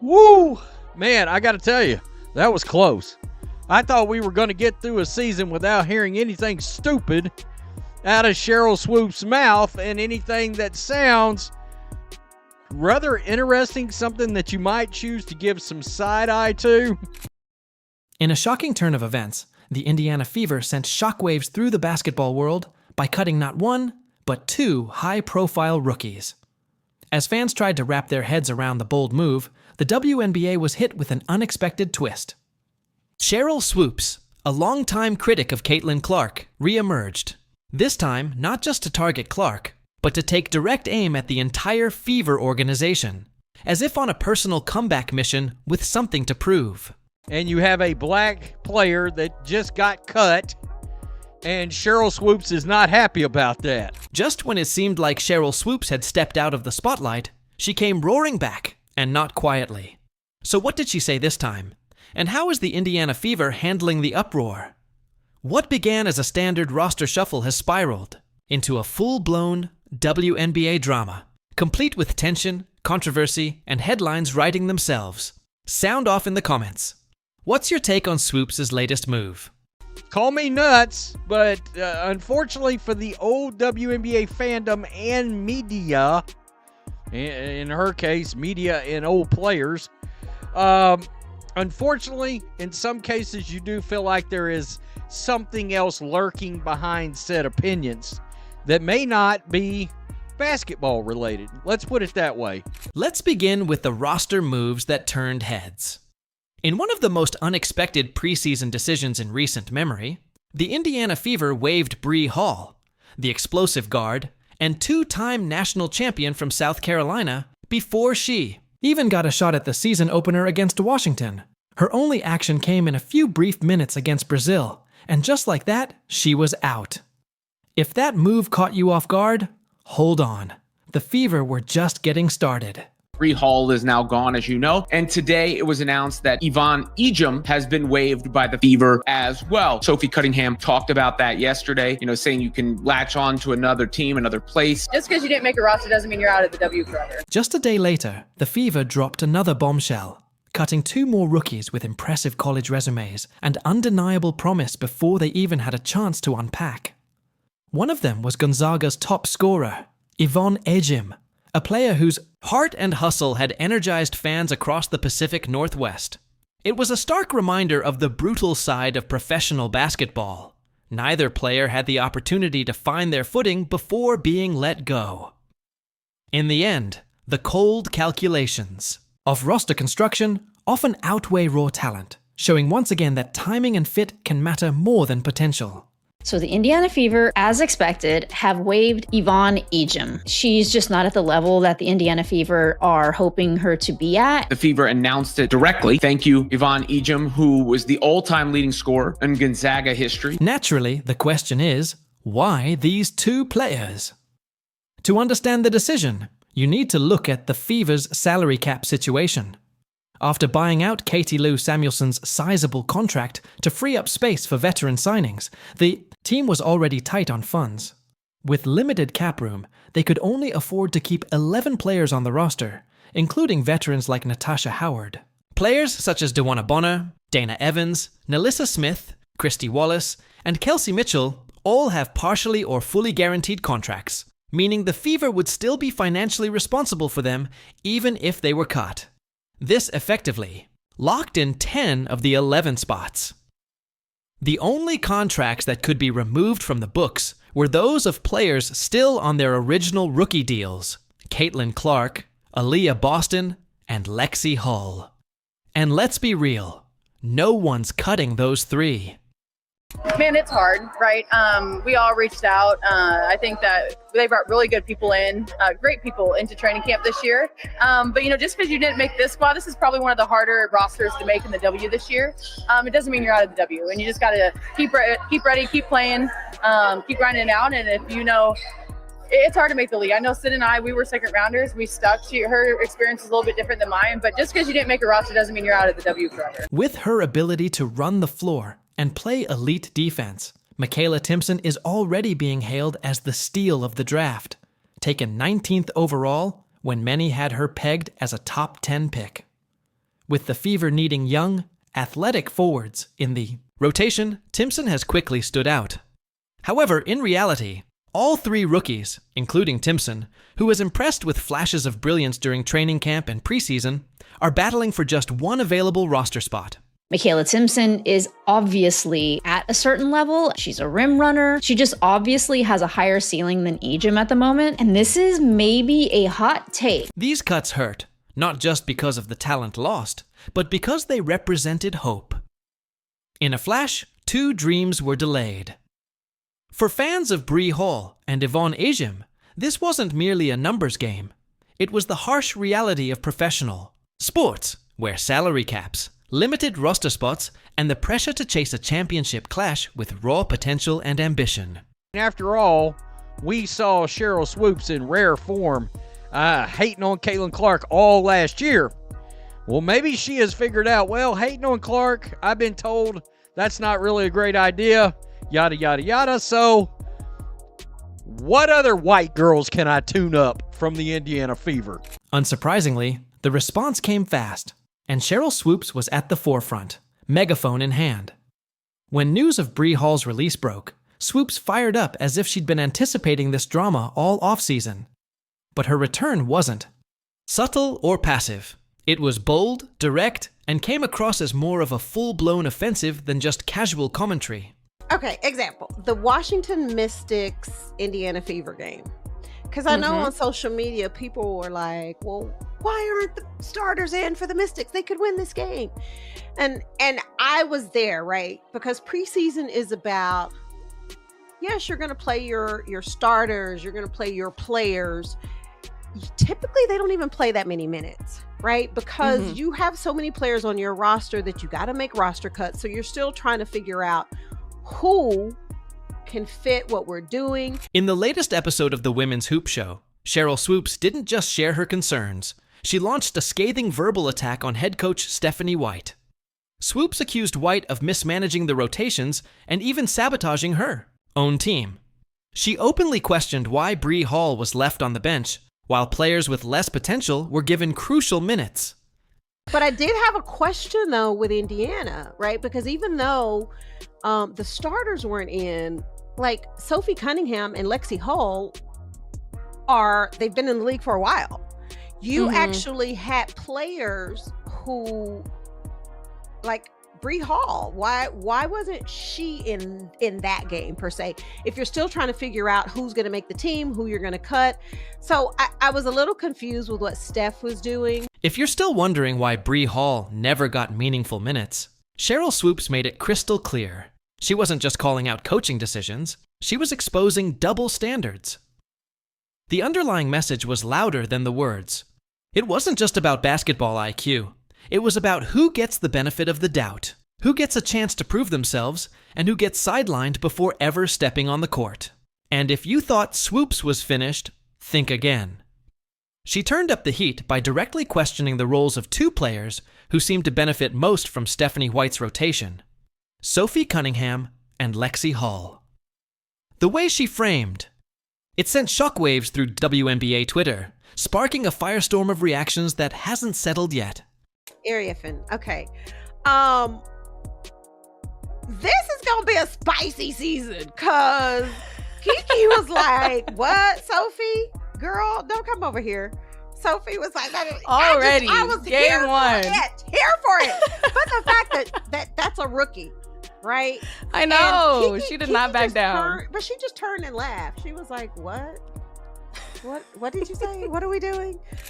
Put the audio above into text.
Woo! Man, I got to tell you, that was close. I thought we were going to get through a season without hearing anything stupid out of Sheryl Swoopes' mouth and anything that sounds rather interesting, something that you might choose to give some side eye to. In a shocking turn of events, the Indiana Fever sent shockwaves through the basketball world by cutting not one, but two high-profile rookies. As fans tried to wrap their heads around the bold move, the WNBA was hit with an unexpected twist. Sheryl Swoopes, a longtime critic of Caitlin Clark, re-emerged. This time, not just to target Clark, but to take direct aim at the entire Fever organization, as if on a personal comeback mission with something to prove. And you have a black player that just got cut, and Sheryl Swoopes is not happy about that. Just when it seemed like Sheryl Swoopes had stepped out of the spotlight, she came roaring back, and not quietly. So what did she say this time? And how is the Indiana Fever handling the uproar? What began as a standard roster shuffle has spiraled into a full-blown WNBA drama, complete with tension, controversy, and headlines writing themselves. Sound off in the comments. What's your take on Swoopes' latest move? Call me nuts, but unfortunately for the old WNBA fandom and media, in her case, media and old players, unfortunately, in some cases, you do feel like there is something else lurking behind said opinions that may not be basketball related. Let's put it that way. Let's begin with the roster moves that turned heads. In one of the most unexpected preseason decisions in recent memory, the Indiana Fever waived Bree Hall, the explosive guard and two-time national champion from South Carolina, before she even got a shot at the season opener against Washington. Her only action came in a few brief minutes against Brazil, and just like that, she was out. If that move caught you off guard, hold on. The Fever were just getting started. Bree Hall is now gone, as you know. And today it was announced that Yvonne Ejim has been waived by the Fever as well. Sophie Cunningham talked about that yesterday, saying you can latch on to another team, another place. Just because you didn't make a roster doesn't mean you're out of the W forever. Just a day later, the Fever dropped another bombshell, cutting two more rookies with impressive college resumes and undeniable promise before they even had a chance to unpack. One of them was Gonzaga's top scorer, Yvonne Ejim, a player whose heart and hustle had energized fans across the Pacific Northwest. It was a stark reminder of the brutal side of professional basketball. Neither player had the opportunity to find their footing before being let go. In the end, the cold calculations of roster construction often outweigh raw talent, showing once again that timing and fit can matter more than potential. So the Indiana Fever, as expected, have waived Yvonne Ejim. She's just not at the level that the Indiana Fever are hoping her to be at. The Fever announced it directly. Thank you, Yvonne Ejim, who was the all-time leading scorer in Gonzaga history. Naturally, the question is, why these two players? To understand the decision, you need to look at the Fever's salary cap situation. After buying out Katie Lou Samuelson's sizable contract to free up space for veteran signings, the team was already tight on funds. With limited cap room, they could only afford to keep 11 players on the roster, including veterans like Natasha Howard. Players such as DeWanna Bonner, Dana Evans, Nalissa Smith, Christy Wallace, and Kelsey Mitchell all have partially or fully guaranteed contracts, meaning the Fever would still be financially responsible for them even if they were cut. This effectively locked in 10 of the 11 spots. The only contracts that could be removed from the books were those of players still on their original rookie deals: Caitlin Clark, Aaliyah Boston, and Lexi Hull. And let's be real, no one's cutting those three. Man, it's hard, right? We all reached out. I think that they brought really good people in, great people into training camp this year. But just because you didn't make this squad, this is probably one of the harder rosters to make in the W this year. It doesn't mean you're out of the W, and you just got to keep ready, keep playing, keep grinding it out. And if it's hard to make the league. I know Sid and I, we were second rounders. We stuck. Her experience is a little bit different than mine, but just because you didn't make a roster doesn't mean you're out of the W forever. With her ability to run the floor and play elite defense, Michaela Timpson is already being hailed as the steal of the draft, taken 19th overall when many had her pegged as a top 10 pick. with the Fever needing young, athletic forwards in the rotation. Timpson has quickly stood out. However, in reality, all three rookies, including Timpson, who was impressed with flashes of brilliance during training camp and preseason, are battling for just one available roster spot. Michaela Timpson is obviously at a certain level. She's a rim runner. She just obviously has a higher ceiling than Ejim at the moment. And this is maybe a hot take. These cuts hurt, not just because of the talent lost, but because they represented hope. In a flash, 2 dreams were delayed. For fans of Bree Hall and Yvonne Ejim, this wasn't merely a numbers game. It was the harsh reality of professional sports, where salary caps, limited roster spots, and the pressure to chase a championship clash with raw potential and ambition. After all, we saw Sheryl Swoopes in rare form, hating on Caitlin Clark all last year. Well, maybe she has figured out, well, hating on Clark, I've been told that's not really a great idea, yada, yada, yada. So what other white girls can I tune up from the Indiana Fever? Unsurprisingly, the response came fast, and Sheryl Swoopes was at the forefront, megaphone in hand. When news of Bree Hall's release broke, Swoopes fired up as if she'd been anticipating this drama all offseason. But her return wasn't subtle or passive. It was bold, direct, and came across as more of a full-blown offensive than just casual commentary. Okay, example. The Washington Mystics Indiana Fever game. Because I know on social media, people were like, well, why aren't the starters in for the Mystics? They could win this game. And I was there, right? Because preseason is about, yes, you're going to play your starters. You're going to play your players. Typically, they don't even play that many minutes, right? Because you have so many players on your roster that you got to make roster cuts. So you're still trying to figure out who can fit what we're doing. In the latest episode of the Women's Hoop Show, Sheryl Swoopes didn't just share her concerns. She launched a scathing verbal attack on head coach Stephanie White. Swoopes accused White of mismanaging the rotations and even sabotaging her own team. She openly questioned why Bree Hall was left on the bench, while players with less potential were given crucial minutes. But I did have a question, though, with Indiana, right? Because even though the starters weren't in, like Sophie Cunningham and Lexi Hull they've been in the league for a while. You actually had players who, like Bree Hall, why wasn't she in that game per se? If you're still trying to figure out who's going to make the team, who you're going to cut. So I was a little confused with what Steph was doing. If you're still wondering why Bree Hall never got meaningful minutes, Sheryl Swoopes made it crystal clear. She wasn't just calling out coaching decisions, she was exposing double standards. The underlying message was louder than the words. It wasn't just about basketball IQ. It was about who gets the benefit of the doubt, who gets a chance to prove themselves, and who gets sidelined before ever stepping on the court. And if you thought Swoopes was finished, think again. She turned up the heat by directly questioning the roles of 2 players who seemed to benefit most from Stephanie White's rotation: Sophie Cunningham and Lexi Hull. The way she framed, it sent shockwaves through WNBA Twitter, sparking a firestorm of reactions that hasn't settled yet. Ariafin. Okay. This is gonna be a spicy season because Kiki was like, what, Sophie? Girl, don't come over here. Sophie was like, already, I was game here 1. For it, here for it. But the fact that's a rookie, right? I know. Kiki, she did not back down. But she just turned and laughed. She was like, what? What did you say? What are we doing?